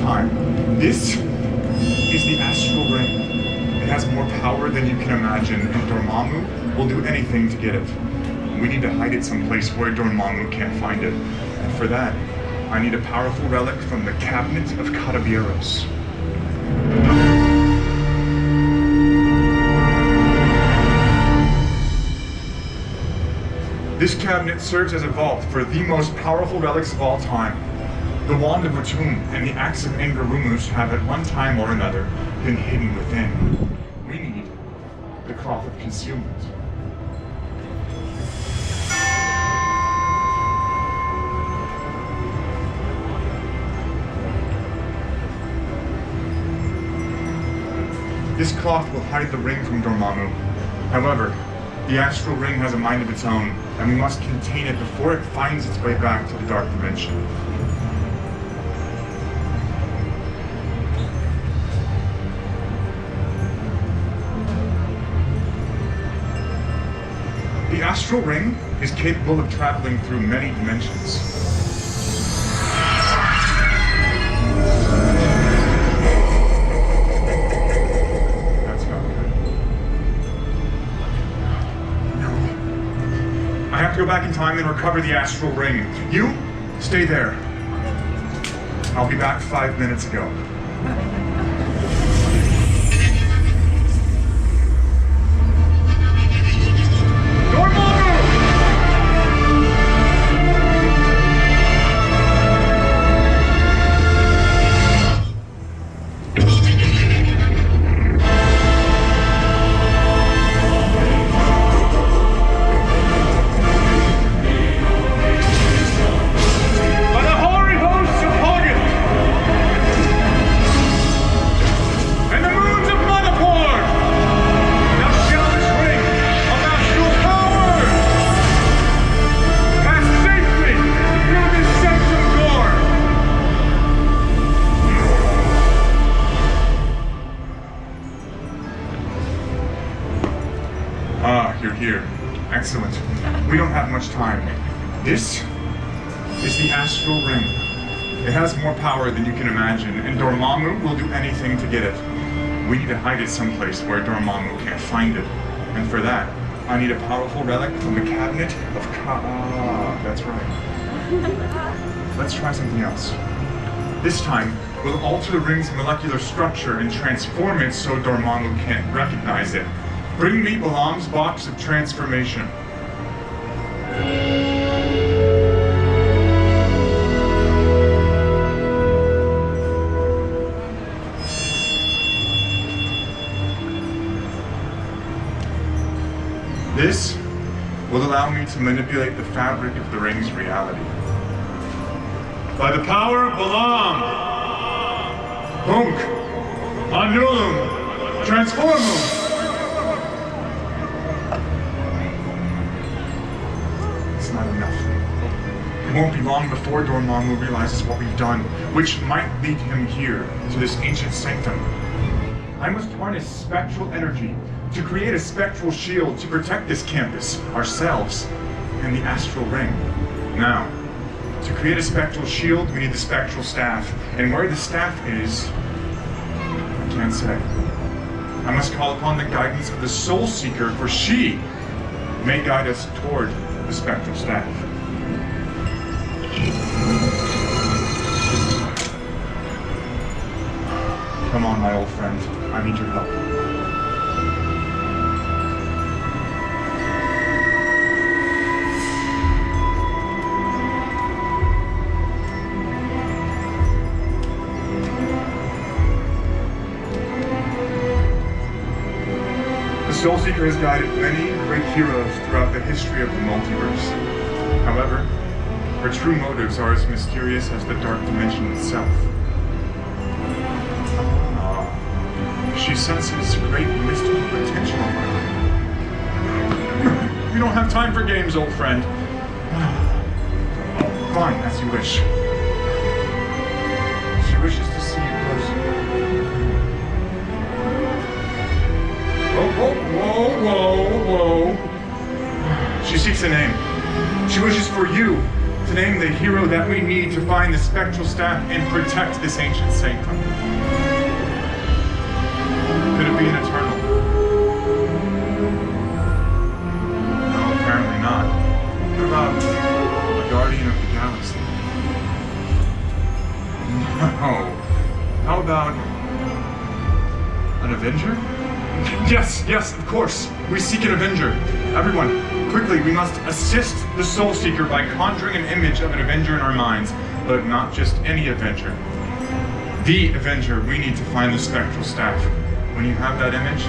time. This is the astral ring. It has more power than you can imagine, and Dormammu will do anything to get it. We need to hide it someplace where Dormammu can't find it. And for that, I need a powerful relic from the Cabinet of Cataveros. This cabinet serves as a vault for the most powerful relics of all time. The Wand of Ratum and the Axe of Angarumus have at one time or another been hidden within. We need the Cloth of Concealment. This cloth will hide the ring from Dormammu. However, the astral ring has a mind of its own, and we must contain it before it finds its way back to the Dark Dimension. The astral ring is capable of traveling through many dimensions. That's not good. No. I have to go back in time and recover the astral ring. You, stay there. I'll be back 5 minutes ago. You're here. Excellent. We don't have much time. This is the astral ring. It has more power than you can imagine, and Dormammu will do anything to get it. We need to hide it someplace where Dormammu can't find it. And for that, I need a powerful relic from the Cabinet of that's right. Let's try something else. This time, we'll alter the ring's molecular structure and transform it so Dormammu can't recognize it. Bring me Balaam's box of transformation. This will allow me to manipulate the fabric of the ring's reality. By the power of Balaam! Hunk! Annulum! Transformum! Not enough. It won't be long before Dormammu realizes what we've done, which might lead him here, to this ancient sanctum. I must harness spectral energy to create a spectral shield to protect this campus, ourselves, and the astral ring. Now, to create a spectral shield, we need the spectral staff, and where the staff is, I can't say. I must call upon the guidance of the Soul Seeker, for she may guide us toward the spectral staff. Come on, my old friend. I need your help. The Soul Seeker has guided many great heroes throughout the history of the multiverse. However, her true motives are as mysterious as the Dark Dimension itself. She senses great mystical potential in my life. We don't have time for games, old friend. Fine, as you wish. She wishes to see you closer. Whoa. She seeks a name. She wishes for you to name the hero that we need to find the spectral staff and protect this ancient sanctum. Could it be an Eternal? No, apparently not. What about a Guardian of the Galaxy? No. How about an Avenger? Yes, of course. We seek an Avenger. Everyone, quickly, we must assist the Soul Seeker by conjuring an image of an Avenger in our minds, but not just any Avenger. The Avenger. We need to find the spectral staff. When you have that image,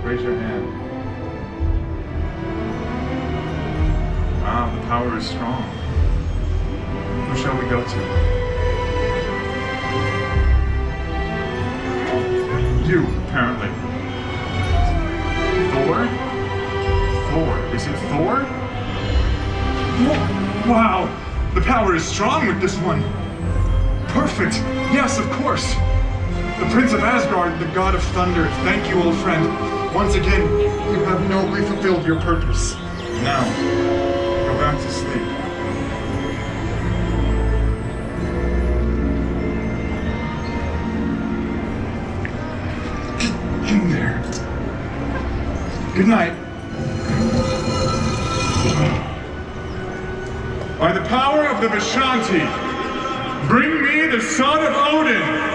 raise your hand. Wow, the power is strong. Who shall we go to? You, apparently. Thor? Thor. Is it Thor? Wow! The power is strong with this one. Perfect. Yes, of course. The Prince of Asgard, the God of Thunder. Thank you, old friend. Once again, you have nobly fulfilled your purpose. Now, go back to sleep. In there. Good night. By the power of the Vishanti, bring me the son of Odin!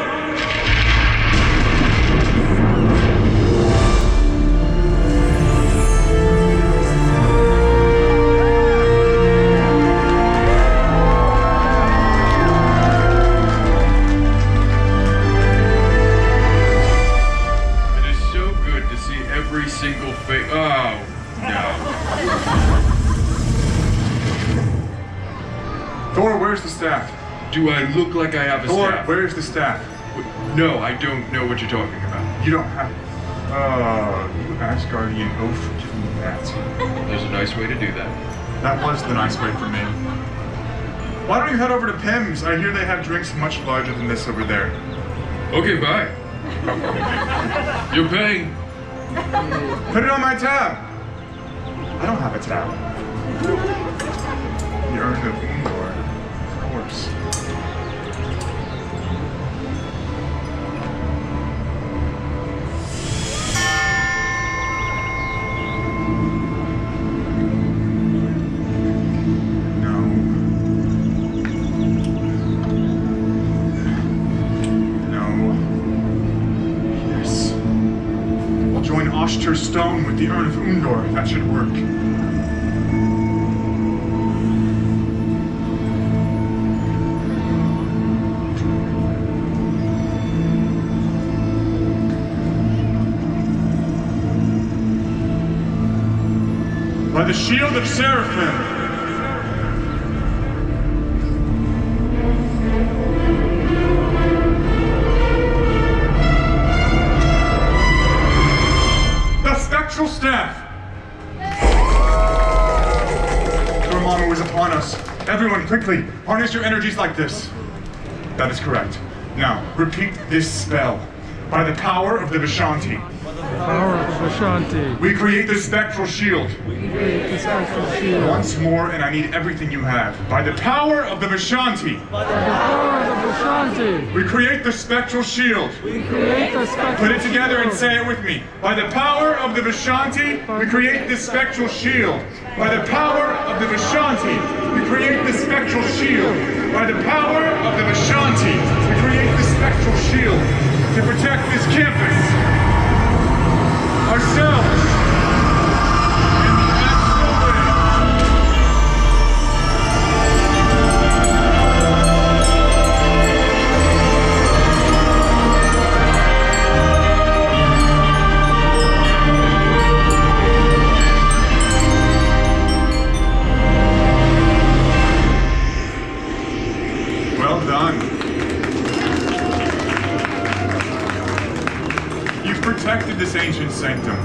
Thor, where's the staff? Do I look like I have a Thor, staff? where's the staff? No, I don't know what you're talking about. You don't have... you Asgardian oaf, give me that. There's a nice way to do that. That was the nice way for me. Why don't you head over to Pim's? I hear they have drinks much larger than this over there. Okay, bye. You're paying. Put it on my tab. I don't have a tab. The Urn of Undor, of course. Stone with the Urn of Undor. That should work. By the shield of Seraphim. Staff! Dormammu is upon us. Everyone, quickly, harness your energies like this. That is correct. Now, repeat this spell. By the power of the Vishanti. Power of the Vishanti. We create the spectral shield. The spectral shield. Once more, and I need everything you have. By the power of the Vishanti. By the power of the Vishanti. We create the spectral shield. We create the spectral Put it together shield. and say it with me. By the power of the Vishanti, we create the spectral shield. By the power of the Vishanti, we create the spectral shield. By the power of the Vishanti, we create the spectral shield to protect this campus, ourselves, and the astral ring. Well done. You've protected this ancient sanctum.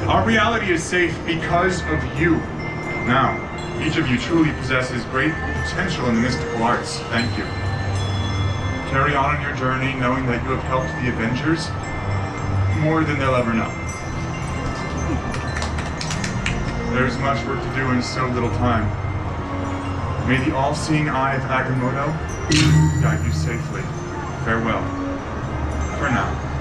Our reality is safe because of you. Now, each of you truly possesses great potential in the mystical arts. Thank you. Carry on your journey knowing that you have helped the Avengers more than they'll ever know. There's much work to do in so little time. May the all-seeing eye of Agamotto guide you safely. Farewell. For now.